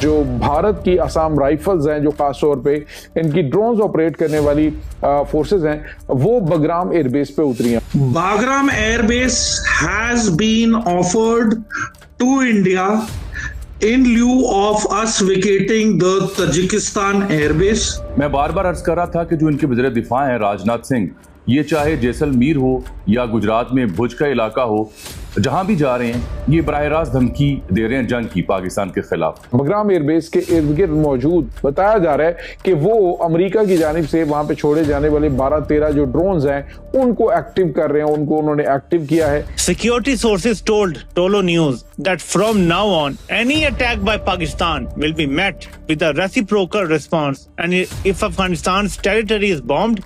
जो भारत की असम राइफल्स हैं, जो खास तौर पे इनकी ड्रोन्स ऑपरेट करने वाली फोर्सेस हैं, वो बगराम एयरबेस पे उतरी हैं। Bagram Air Base has been offered to India in lieu of us vacating the Tajikistan Air Base. मैं बार बार अर्ज कर रहा था कि जो इनके वज़ीर दिफा हैं राजनाथ सिंह, ये चाहे जैसलमेर हो या गुजरात में भुज का इलाका हो, जहां भी जा रहे हैं ये बराह रास्त धमकी दे रहे हैं जंग की पाकिस्तान के खिलाफ। बगराम एयरबेस के इर्द गिर्द मौजूद बताया जा रहा है कि वो अमेरिका की जानिब से वहां पे छोड़े जाने वाले 12-13 जो ड्रोन्स हैं उनको एक्टिव कर रहे हैं, उनको उन्होंने एक्टिव किया है। Security sources told Tolo News that from now on any attack by Pakistan will be met with a reciprocal response, and if Afghanistan's territory is bombed,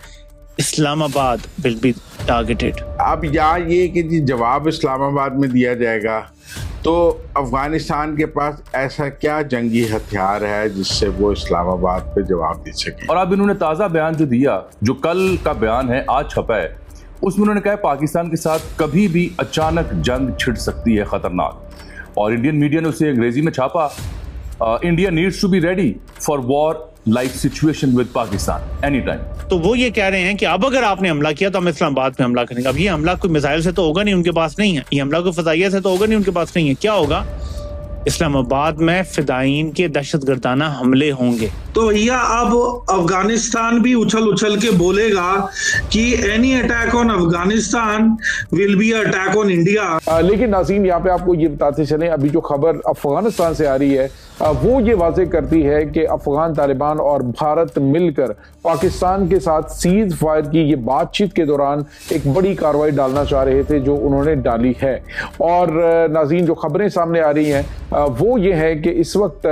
Islamabad will be targeted. अब यहाँ ये कि जी जवाब इस्लामाबाद में दिया जाएगा, तो अफगानिस्तान के पास ऐसा क्या जंगी हथियार है जिससे वो इस्लामाबाद पे जवाब दे सके। और अब इन्होंने ताज़ा बयान जो दिया, जो कल का बयान है, आज छपा है, उसमें उन्होंने कहा पाकिस्तान के साथ कभी भी अचानक जंग छिड़ सकती है, खतरनाक। और इंडियन मीडिया ने उसे अंग्रेजी में छापा, India needs to be ready for war like situation with Pakistan any time. तो वो ये कह रहे हैं कि अब अगर आपने हमला किया तो हम इस्लामाबाद पे हमला करेंगे। अब ये हमला कोई मिसाइल से तो होगा नहीं, उनके पास नहीं है। ये हमला कोई फजाइया से तो होगा नहीं, उनके पास नहीं है। क्या होगा? इस्लामाबाद में फिदायीन के दहशतगर्दाना हमले होंगे। तो भैया अब अफगानिस्तान भी उछल उछल के बोलेगा कि any attack on Afghanistan will be attack on India. लेकिन नाज़रीन, यहाँ पे आपको ये बताते चलें, अभी जो खबर अफगानिस्तान से आ रही है वो ये वाज़ेह करती है कि अफगान तालिबान और भारत मिलकर पाकिस्तान के साथ सीज फायर की ये बातचीत के दौरान एक बड़ी कार्रवाई डालना चाह रहे थे, जो उन्होंने डाली है। और नाज़रीन, जो खबरें सामने आ रही हैं वो ये है कि इस वक्त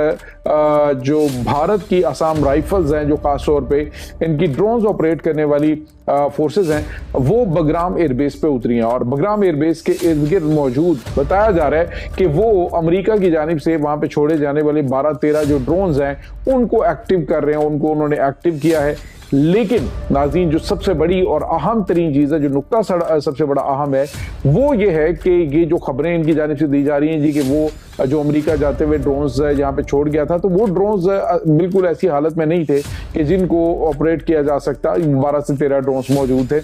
जो भारत की असम राइफल्स हैं, जो खास तौर पे इनकी ड्रोन्स ऑपरेट करने वाली फोर्सेस हैं, वो बगराम एयरबेस पे उतरी हैं। और बगराम एयरबेस के इर्द गिर्द मौजूद बताया जा रहा है कि वो अमेरिका की जानिब से वहां पे छोड़े जाने वाले 12-13 जो ड्रोन्स हैं उनको एक्टिव कर रहे हैं, उनको उन्होंने एक्टिव किया है। लेकिन नाज़रीन, जो सबसे बड़ी और अहम तरीन चीज़ है, जो नुक्ता सबसे बड़ा अहम है, वो ये है कि ये जो खबरें इनकी जानिब से दी जा रही हैं जी कि वो जो अमेरिका जाते हुए ड्रोन्स यहाँ पे छोड़ गया था, तो वो ड्रोन्स बिल्कुल ऐसी हालत में नहीं थे कि जिनको ऑपरेट किया जा सकता। 12 से 13 ड्रोन्स मौजूद थे।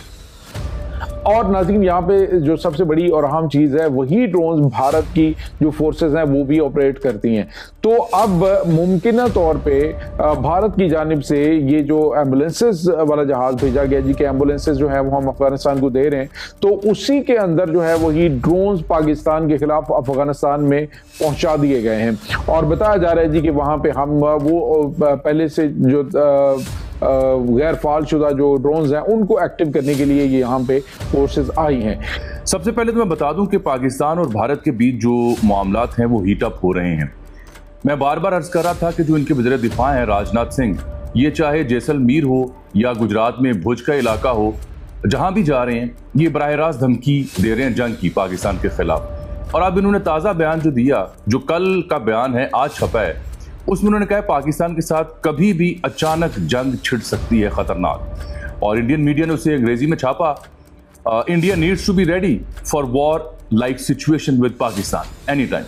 और नाज़रीन, यहाँ पे जो सबसे बड़ी और अहम चीज़ है, वही ड्रोन्स भारत की जो फोर्सेस हैं वो भी ऑपरेट करती हैं। तो अब मुमकिन तौर पे भारत की जानिब से ये जो एम्बुलेंसेस वाला जहाज़ भेजा गया जी, कि एम्बुलेंसेस जो है वो हम अफगानिस्तान को दे रहे हैं, तो उसी के अंदर जो है वही ड्रोन्स पाकिस्तान के खिलाफ अफगानिस्तान में पहुँचा दिए गए हैं। और बताया जा रहा है जी कि वहाँ पर हम वो पहले से जो गैर फालशुदा जो ड्रोन्स हैं उनको एक्टिव करने के लिए ये यहाँ पे फोर्सेस आई हैं। सबसे पहले तो मैं बता दूं कि पाकिस्तान और भारत के बीच जो मामलात हैं वो हीट अप हो रहे हैं। मैं बार बार अर्ज कर रहा था कि जो इनके वज़ीर दिफा हैं राजनाथ सिंह, ये चाहे जैसलमेर हो या गुजरात में भुज का इलाका हो, जहां भी जा रहे हैं ये बराह रास्त धमकी दे रहे हैं जंग की पाकिस्तान के खिलाफ। और अब इन्होंने ताज़ा बयान जो दिया, जो कल का बयान है, आज छपा है, उसमें उन्होंने कहा पाकिस्तान के साथ कभी भी अचानक जंग छिड़ सकती है, खतरनाक। और इंडियन मीडिया ने उसे अंग्रेजी में छापा, India needs to be ready for war like situation with Pakistan any time.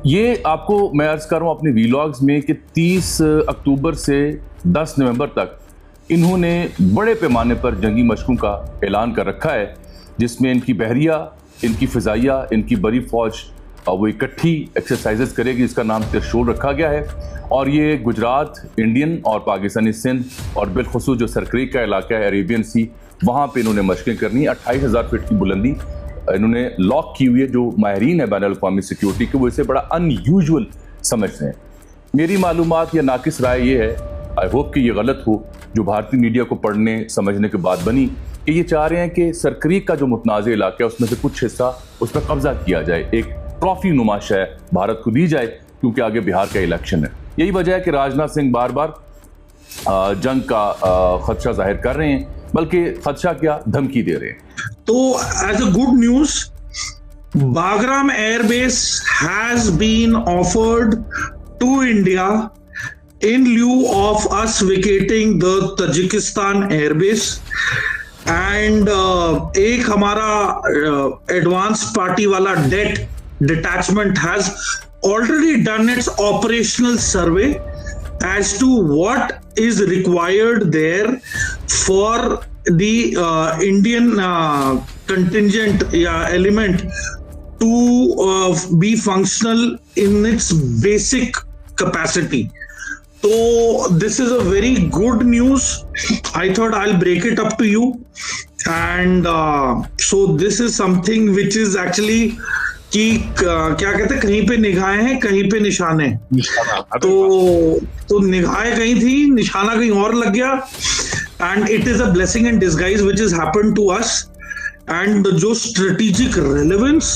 ये आपको मैं अर्ज कर रहा हूँ अपने वीलॉग्स में कि 30 अक्टूबर से 10 नवंबर तक इन्होंने बड़े पैमाने पर जंगी मशकों का ऐलान कर रखा है, जिसमें इनकी बहरिया, इनकी फ़िज़ाइया, इनकी बड़ी फ़ौज वो इकट्ठी एक्सरसाइजेस करेगी, इसका नाम त्रिशूल रखा गया है। और ये गुजरात, इंडियन और पाकिस्तानी सिंध और बिलखुसूस जो सरक्रीक का इलाका है, अरेबियन सी, वहाँ पे इन्होंने मशकें करनी। 28,000 फीट की बुलंदी इन्होंने लॉक की हुई है। जो माहिरीन है बैनुल-अक़वामी सिक्योरिटी के, वो इसे बड़ा अनयूजुअल समझते हैं। मेरी मालूमात या नाकिस राय ये है, आई होप कि ये गलत हो, जो भारतीय मीडिया को पढ़ने समझने के बाद बनी, कि ये चाह रहे हैं कि सरक्रीक का जो मुतनाज़ इलाका है उसमें से कुछ हिस्सा उस पर कब्जा किया जाए, एक ट्रॉफी नुमा शय भारत को दी जाए, क्योंकि आगे बिहार का इलेक्शन है। यही वजह है कि राजनाथ सिंह बार बार जंग का खदशा जाहिर कर रहे हैं, बल्कि खदशा क्या, धमकी दे रहे हैं। तो as a good news, Bagram airbase has been offered to India in lieu of us vacating the Tajikistan airbase and एक हमारा एडवांस पार्टी वाला that detachment has already done its operational survey as to what is required there for the Indian contingent element to be functional in its basic capacity. So this is a very good news. I thought I'll break it up to you. And so this is something which is actually कि क्या कहते हैं, कहीं पे निगाहें हैं, कहीं पे निशाने. तो निगाहें कहीं थी, निशाना कहीं और लग गया. And it is a blessing in disguise which has happened to us. And जो strategic relevance,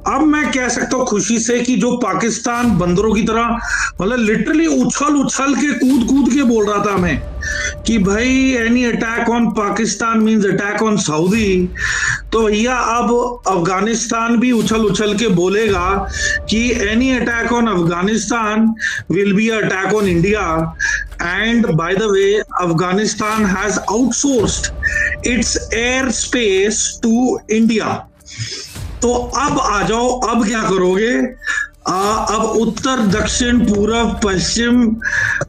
अब मैं कह सकता हूँ खुशी से कि जो पाकिस्तान बंदरों की तरह मतलब लिटरली उछल के कूद के बोल रहा था हमें कि भाई any attack on Pakistan means attack on Saudi, तो भैया अब अफगानिस्तान भी उछल के बोलेगा कि any attack on Afghanistan will be attack on India. And by the way Afghanistan has outsourced its air space to India. तो अब आ जाओ, अब क्या करोगे? अब उत्तर दक्षिण पूर्व पश्चिम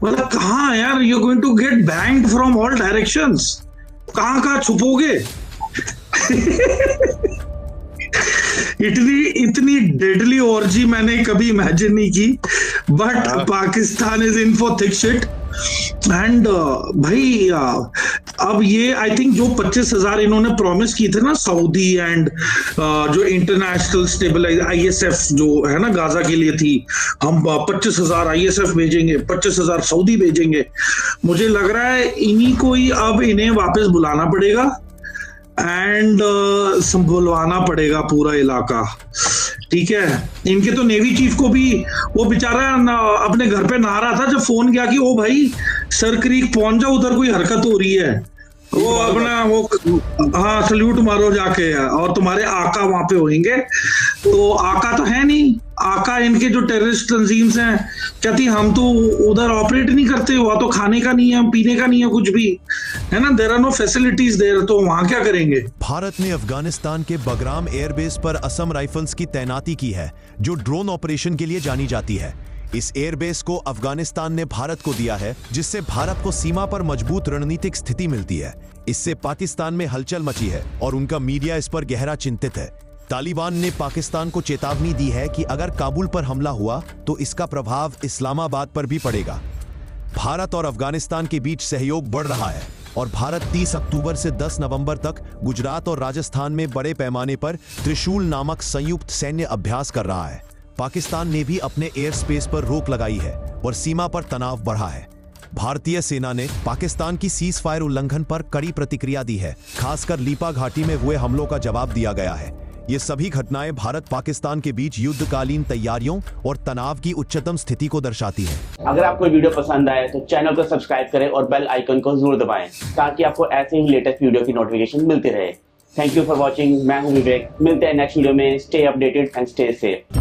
मतलब कहाँ यार, you going to get banged from all directions. कहाँ छुपोगे? इतनी डेडली ऑर्जी मैंने कभी इमेजिन नहीं की. But Pakistan is in for thick shit. And भाई अब ये आई थिंक जो 25,000 इन्होंने प्रॉमिस की थे ना सऊदी एंड जो इंटरनेशनल स्टेबलाइज ISF जो है ना गाजा के लिए थी, हम 25,000 ISF भेजेंगे, 25,000 सऊदी भेजेंगे. मुझे लग रहा है इन्हीं को ही अब इन्हें वापस बुलाना पड़ेगा एंड संभलवाना पड़ेगा पूरा इलाका. ठीक है, इनके तो नेवी चीफ को भी वो बेचारा अपने घर पे नहा रहा था जब फोन किया कि ओ भाई सर क्रीक पहुंच जाओ, उधर कोई हरकत हो रही है, वो अपना वो हाँ सल्यूट मारो जाके, और तुम्हारे आका वहां पे होंगे. तो आका तो है नहीं, आका इनके जो टेररिस्ट तंजीम्स हैं कहती हम तो उधर ऑपरेट नहीं करते, वहां तो खाने का नहीं है, पीने का नहीं है, कुछ भी है ना, there are no facilities there, तो वहां क्या करेंगे? भारत ने अफगानिस्तान के बगराम एयरबेस पर असम राइफल्स की तैनाती की है जो ड्रोन ऑपरेशन के लिए जानी जाती है. इस एयरबेस को अफगानिस्तान ने भारत को दिया है जिससे भारत को सीमा पर मजबूत रणनीतिक स्थिति मिलती है. इससे पाकिस्तान में हलचल मची है और उनका मीडिया इस पर गहरा चिंतित है. तालिबान ने पाकिस्तान को चेतावनी दी है कि अगर काबुल पर हमला हुआ तो इसका प्रभाव इस्लामाबाद पर भी पड़ेगा. भारत और अफगानिस्तान के बीच सहयोग बढ़ रहा है और भारत 30 अक्टूबर से 10 नवंबर तक गुजरात और राजस्थान में बड़े पैमाने पर त्रिशूल नामक संयुक्त सैन्य अभ्यास कर रहा है. पाकिस्तान ने भी अपने एयर स्पेस पर रोक लगाई है और सीमा पर तनाव बढ़ा है. भारतीय सेना ने पाकिस्तान की सीज फायर उल्लंघन पर कड़ी प्रतिक्रिया दी है. खासकर लीपा घाटी में हुए हमलों का जवाब दिया गया है. ये सभी घटनाएं भारत पाकिस्तान के बीच युद्धकालीन तैयारियों और तनाव की उच्चतम स्थिति को दर्शाती है. अगर आपको वीडियो पसंद आए तो चैनल को सब्सक्राइब करें और बेल आइकन को जरूर दबाएं ताकि आपको ऐसे ही लेटेस्ट वीडियो की नोटिफिकेशन मिलती रहे. Thank you for watching. मैं हूं विवेक. मिलते हैं नेक्स्ट वीडियो में. Stay updated and stay safe.